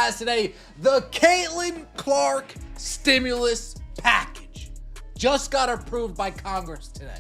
podcast today, the Caitlin Clark stimulus package just got approved by Congress today.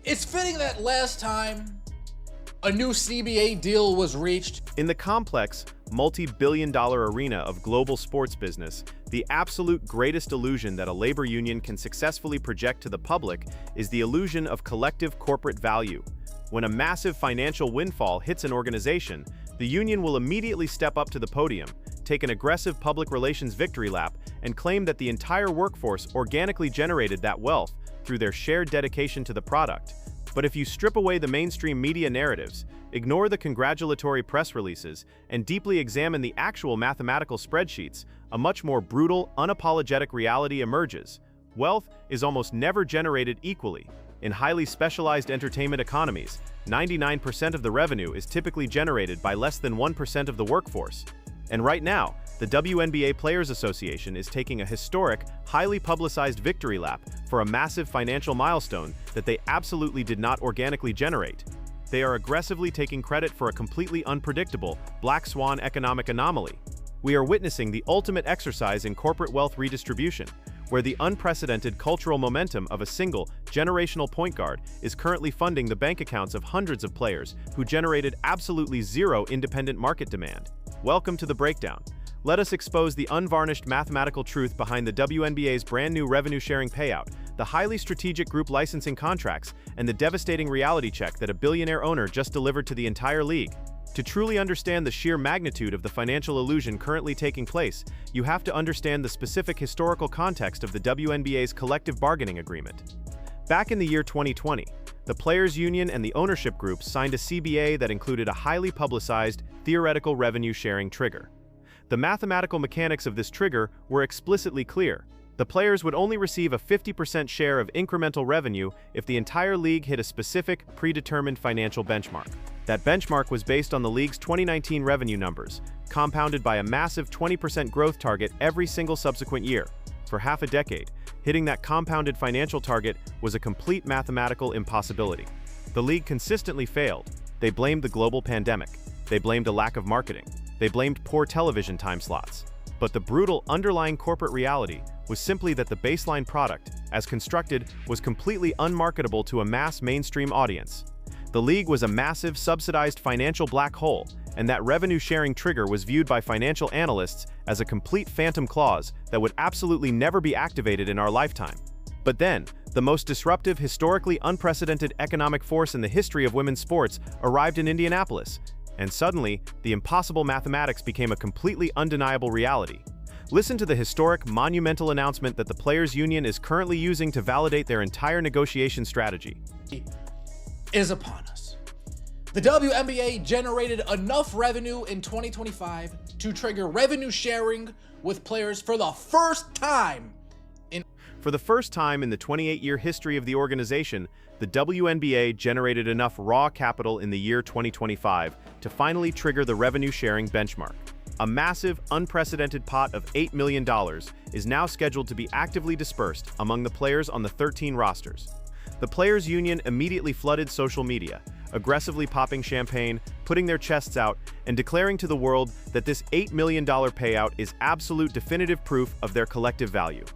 It's fitting that last time a new CBA deal was reached. In the complex, multi-billion-dollar arena of global sports business, the absolute greatest illusion that a labor union can successfully project to the public is the illusion of collective corporate value. When a massive financial windfall hits an organization, the union will immediately step up to the podium, take an aggressive public relations victory lap, and claim that the entire workforce organically generated that wealth through their shared dedication to the product. But if you strip away the mainstream media narratives, ignore the congratulatory press releases, and deeply examine the actual mathematical spreadsheets, a much more brutal, unapologetic reality emerges. Wealth is almost never generated equally. In highly specialized entertainment economies, 99% of the revenue is typically generated by less than 1% of the workforce. And right now, the WNBA Players Association is taking a historic, highly publicized victory lap for a massive financial milestone that they absolutely did not organically generate. They are aggressively taking credit for a completely unpredictable, black swan economic anomaly. We are witnessing the ultimate exercise in corporate wealth redistribution, where the unprecedented cultural momentum of a single, generational point guard is currently funding the bank accounts of hundreds of players who generated absolutely zero independent market demand. Welcome to the breakdown. Let us expose the unvarnished mathematical truth behind the WNBA's brand new revenue-sharing payout, the highly strategic group licensing contracts, and the devastating reality check that a billionaire owner just delivered to the entire league. To truly understand the sheer magnitude of the financial illusion currently taking place, you have to understand the specific historical context of the WNBA's collective bargaining agreement. Back in the year 2020, the Players Union and the ownership group signed a CBA that included a highly publicized, theoretical revenue-sharing trigger. The mathematical mechanics of this trigger were explicitly clear. The players would only receive a 50% share of incremental revenue if the entire league hit a specific, predetermined financial benchmark. That benchmark was based on the league's 2019 revenue numbers, compounded by a massive 20% growth target every single subsequent year. For half a decade, hitting that compounded financial target was a complete mathematical impossibility. The league consistently failed. They blamed the global pandemic. They blamed a lack of marketing. They blamed poor television time slots. But the brutal underlying corporate reality was simply that the baseline product, as constructed, was completely unmarketable to a mass mainstream audience. The league was a massive, subsidized financial black hole, and that revenue-sharing trigger was viewed by financial analysts as a complete phantom clause that would absolutely never be activated in our lifetime. But then, the most disruptive, historically unprecedented economic force in the history of women's sports arrived in Indianapolis, and suddenly, the impossible mathematics became a completely undeniable reality. Listen to the historic, monumental announcement that the Players Union is currently using to validate their entire negotiation strategy. Is upon us. The WNBA generated enough revenue in 2025 to trigger revenue sharing with players for the first time in For the first time in the 28-year history of the organization, the WNBA generated enough raw capital in the year 2025 to finally trigger the revenue-sharing benchmark. A massive, unprecedented pot of $8 million is now scheduled to be actively dispersed among the players on the 13 rosters. The Players Union immediately flooded social media, aggressively popping champagne, putting their chests out, and declaring to the world that this $8 million payout is absolute definitive proof of their collective value.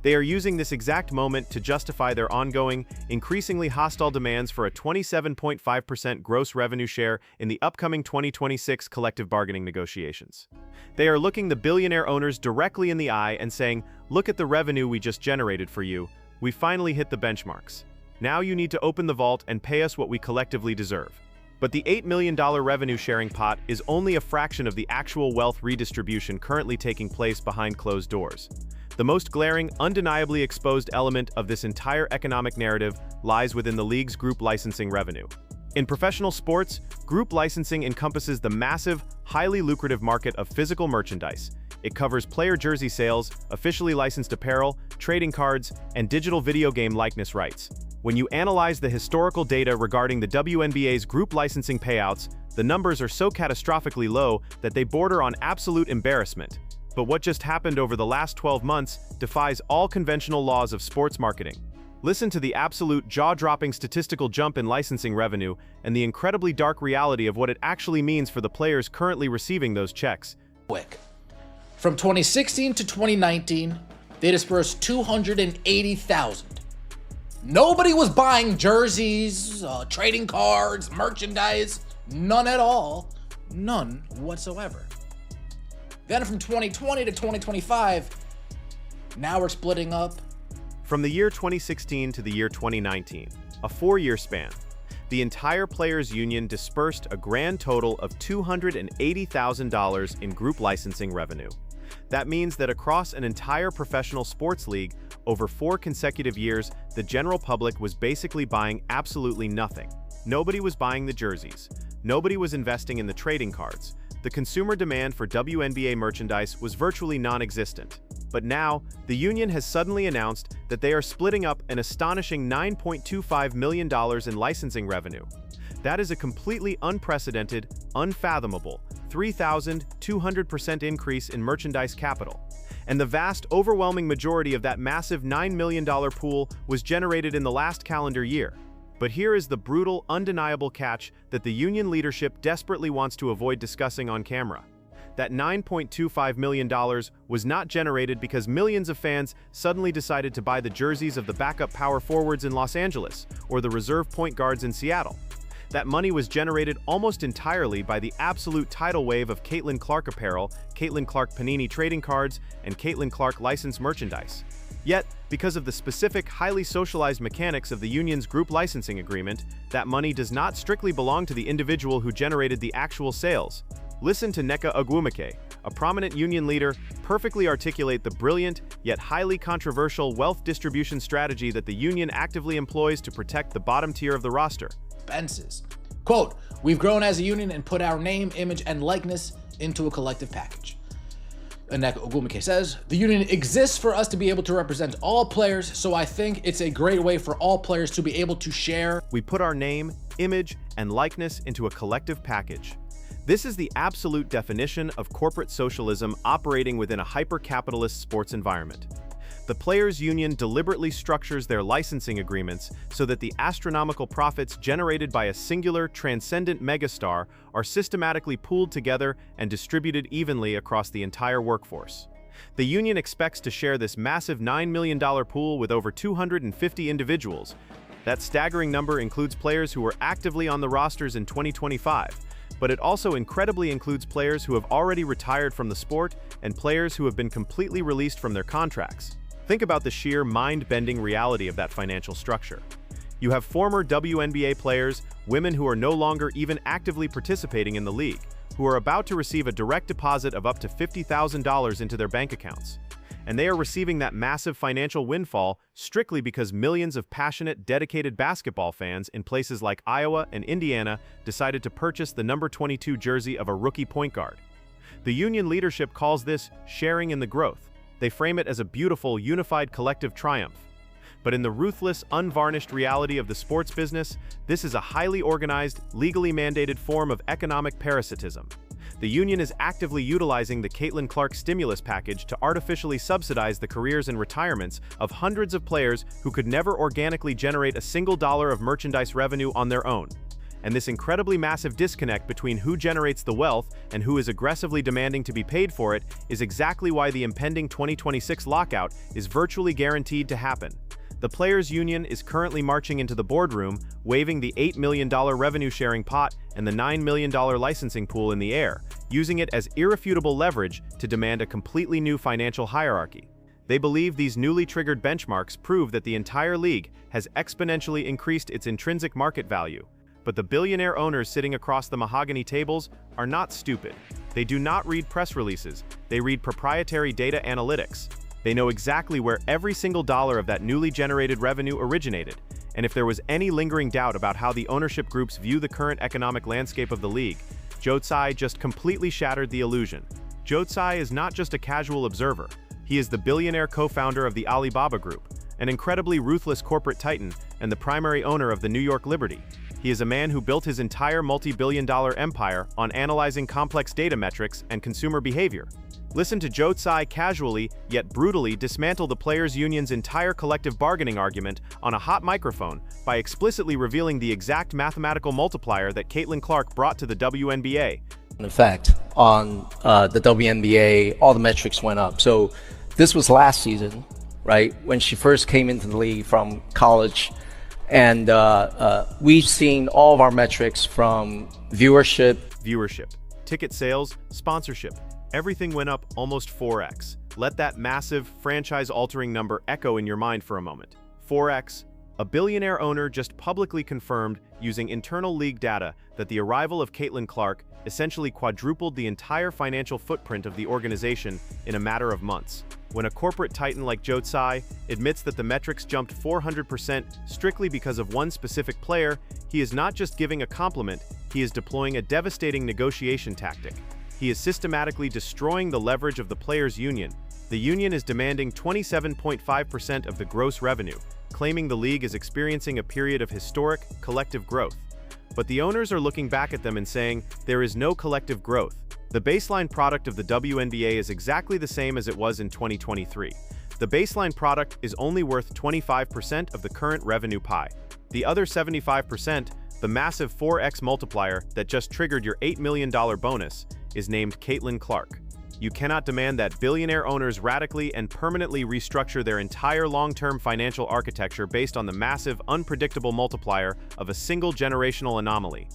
They are using this exact moment to justify their ongoing, increasingly hostile demands for a 27.5% gross revenue share in the upcoming 2026 collective bargaining negotiations. They are looking the billionaire owners directly in the eye and saying, "Look at the revenue we just generated for you. We finally hit the benchmarks. Now you need to open the vault and pay us what we collectively deserve." But the $8 million revenue-sharing pot is only a fraction of the actual wealth redistribution currently taking place behind closed doors. The most glaring, undeniably exposed element of this entire economic narrative lies within the league's group licensing revenue. In professional sports, group licensing encompasses the massive, highly lucrative market of physical merchandise. It covers player jersey sales, officially licensed apparel, trading cards, and digital video game likeness rights. When you analyze the historical data regarding the WNBA's group licensing payouts, the numbers are so catastrophically low that they border on absolute embarrassment. But what just happened over the last 12 months defies all conventional laws of sports marketing. Listen to the absolute jaw-dropping statistical jump in licensing revenue and the incredibly dark reality of what it actually means for the players currently receiving those checks. Quick. From 2016 to 2019, they dispersed $280,000. Nobody was buying jerseys, trading cards, merchandise, none at all, none whatsoever. Then from 2020 to 2025, now we're splitting up. From the year 2016 to the year 2019, a 4-year span, the entire Players Union dispersed a grand total of $280,000 in group licensing revenue. That means that across an entire professional sports league, over 4 consecutive years, the general public was basically buying absolutely nothing. Nobody was buying the jerseys. Nobody was investing in the trading cards. The consumer demand for WNBA merchandise was virtually non-existent. But now, the union has suddenly announced that they are splitting up an astonishing $9.25 million in licensing revenue. That is a completely unprecedented, unfathomable, 3,200% increase in merchandise capital. And the vast, overwhelming majority of that massive $9 million pool was generated in the last calendar year. But here is the brutal, undeniable catch that the union leadership desperately wants to avoid discussing on camera. That $9.25 million was not generated because millions of fans suddenly decided to buy the jerseys of the backup power forwards in Los Angeles or the reserve point guards in Seattle. That money was generated almost entirely by the absolute tidal wave of Caitlin Clark apparel, Caitlin Clark Panini trading cards, and Caitlin Clark licensed merchandise. Yet, because of the specific, highly socialized mechanics of the union's group licensing agreement, that money does not strictly belong to the individual who generated the actual sales. Listen to Nneka Ogwumike, a prominent union leader, perfectly articulate the brilliant, yet highly controversial wealth distribution strategy that the union actively employs to protect the bottom tier of the roster. Expenses. Quote, "We've grown as a union and put our name, image, and likeness into a collective package." Nneka Ogwumike says, "The union exists for us to be able to represent all players, so I think it's a great way for all players to be able to share." We put our name, image, and likeness into a collective package. This is the absolute definition of corporate socialism operating within a hyper-capitalist sports environment. The Players Union deliberately structures their licensing agreements so that the astronomical profits generated by a singular, transcendent megastar are systematically pooled together and distributed evenly across the entire workforce. The union expects to share this massive $9 million pool with over 250 individuals. That staggering number includes players who were actively on the rosters in 2025, but it also incredibly includes players who have already retired from the sport and players who have been completely released from their contracts. Think about the sheer mind-bending reality of that financial structure. You have former WNBA players, women who are no longer even actively participating in the league, who are about to receive a direct deposit of up to $50,000 into their bank accounts. And they are receiving that massive financial windfall strictly because millions of passionate, dedicated basketball fans in places like Iowa and Indiana decided to purchase the number 22 jersey of a rookie point guard. The union leadership calls this sharing in the growth. They frame it as a beautiful, unified collective triumph. But in the ruthless, unvarnished reality of the sports business, this is a highly organized, legally mandated form of economic parasitism. The union is actively utilizing the Caitlin Clark stimulus package to artificially subsidize the careers and retirements of hundreds of players who could never organically generate a single dollar of merchandise revenue on their own. And this incredibly massive disconnect between who generates the wealth and who is aggressively demanding to be paid for it is exactly why the impending 2026 lockout is virtually guaranteed to happen. The Players Union is currently marching into the boardroom, waving the $8 million revenue-sharing pot and the $9 million licensing pool in the air, using it as irrefutable leverage to demand a completely new financial hierarchy. They believe these newly triggered benchmarks prove that the entire league has exponentially increased its intrinsic market value. But the billionaire owners sitting across the mahogany tables are not stupid. They do not read press releases. They read proprietary data analytics. They know exactly where every single dollar of that newly generated revenue originated. And if there was any lingering doubt about how the ownership groups view the current economic landscape of the league, Joe Tsai just completely shattered the illusion. Joe Tsai is not just a casual observer. He is the billionaire co-founder of the Alibaba Group, an incredibly ruthless corporate titan and the primary owner of the New York Liberty. He is a man who built his entire multi-billion-dollar empire on analyzing complex data metrics and consumer behavior. Listen to Joe Tsai casually, yet brutally dismantle the Players Union's entire collective bargaining argument on a hot microphone by explicitly revealing the exact mathematical multiplier that Caitlin Clark brought to the WNBA. effect on the WNBA. All the metrics went up. So this was last season, right, when she first came into the league from college. And we've seen all of our metrics from viewership, ticket sales, sponsorship. Everything went up almost 4x. Let that massive, franchise-altering number echo in your mind for a moment. 4x. A billionaire owner just publicly confirmed, using internal league data, that the arrival of Caitlin Clark essentially quadrupled the entire financial footprint of the organization in a matter of months. When a corporate titan like Joe Tsai admits that the metrics jumped 400% strictly because of one specific player, he is not just giving a compliment, he is deploying a devastating negotiation tactic. He is systematically destroying the leverage of the players' union. The union is demanding 27.5% of the gross revenue, claiming the league is experiencing a period of historic, collective growth. But the owners are looking back at them and saying, there is no collective growth. The baseline product of the WNBA is exactly the same as it was in 2023. The baseline product is only worth 25% of the current revenue pie. The other 75%, the massive 4x multiplier that just triggered your $8 million bonus, is named Caitlin Clark. You cannot demand that billionaire owners radically and permanently restructure their entire long-term financial architecture based on the massive, unpredictable multiplier of a single generational anomaly.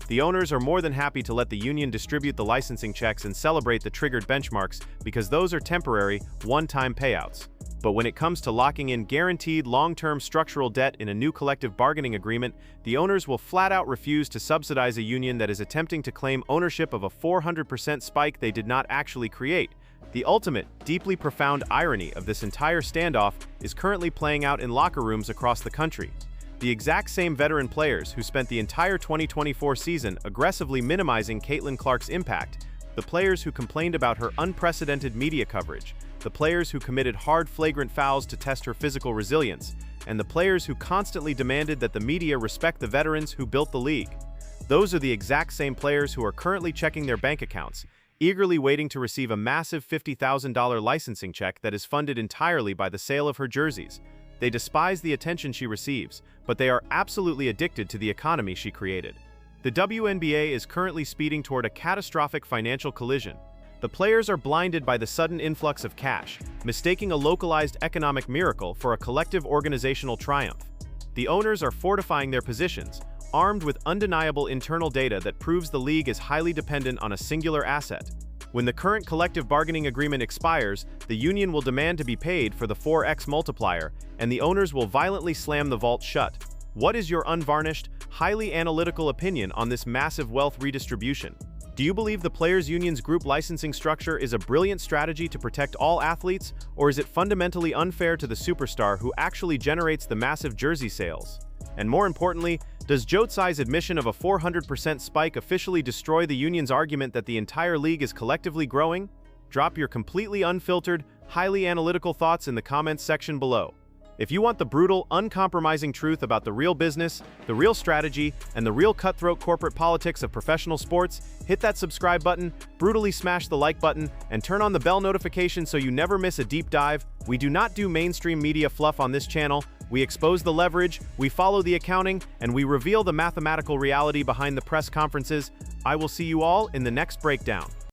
The owners are more than happy to let the union distribute the licensing checks and celebrate the triggered benchmarks because those are temporary, one-time payouts. But when it comes to locking in guaranteed long-term structural debt in a new collective bargaining agreement, the owners will flat-out refuse to subsidize a union that is attempting to claim ownership of a 400% spike they did not actually create. The ultimate, deeply profound irony of this entire standoff is currently playing out in locker rooms across the country. The exact same veteran players who spent the entire 2024 season aggressively minimizing Caitlin Clark's impact, the players who complained about her unprecedented media coverage, the players who committed hard flagrant fouls to test her physical resilience, and the players who constantly demanded that the media respect the veterans who built the league. Those are the exact same players who are currently checking their bank accounts, eagerly waiting to receive a massive $50,000 licensing check that is funded entirely by the sale of her jerseys. They despise the attention she receives, but they are absolutely addicted to the economy she created. The WNBA is currently speeding toward a catastrophic financial collision. The players are blinded by the sudden influx of cash, mistaking a localized economic miracle for a collective organizational triumph. The owners are fortifying their positions, armed with undeniable internal data that proves the league is highly dependent on a singular asset. When the current collective bargaining agreement expires, the union will demand to be paid for the 4x multiplier, and the owners will violently slam the vault shut. What is your unvarnished, highly analytical opinion on this massive wealth redistribution? Do you believe the Players Union's group licensing structure is a brilliant strategy to protect all athletes, or is it fundamentally unfair to the superstar who actually generates the massive jersey sales? And more importantly, does Joe Tsai's admission of a 400% spike officially destroy the union's argument that the entire league is collectively growing? Drop your completely unfiltered, highly analytical thoughts in the comments section below. If you want the brutal, uncompromising truth about the real business, the real strategy, and the real cutthroat corporate politics of professional sports, hit that subscribe button, brutally smash the like button, and turn on the bell notification so you never miss a deep dive. We do not do mainstream media fluff on this channel. We expose the leverage, we follow the accounting, and we reveal the mathematical reality behind the press conferences. I will see you all in the next breakdown.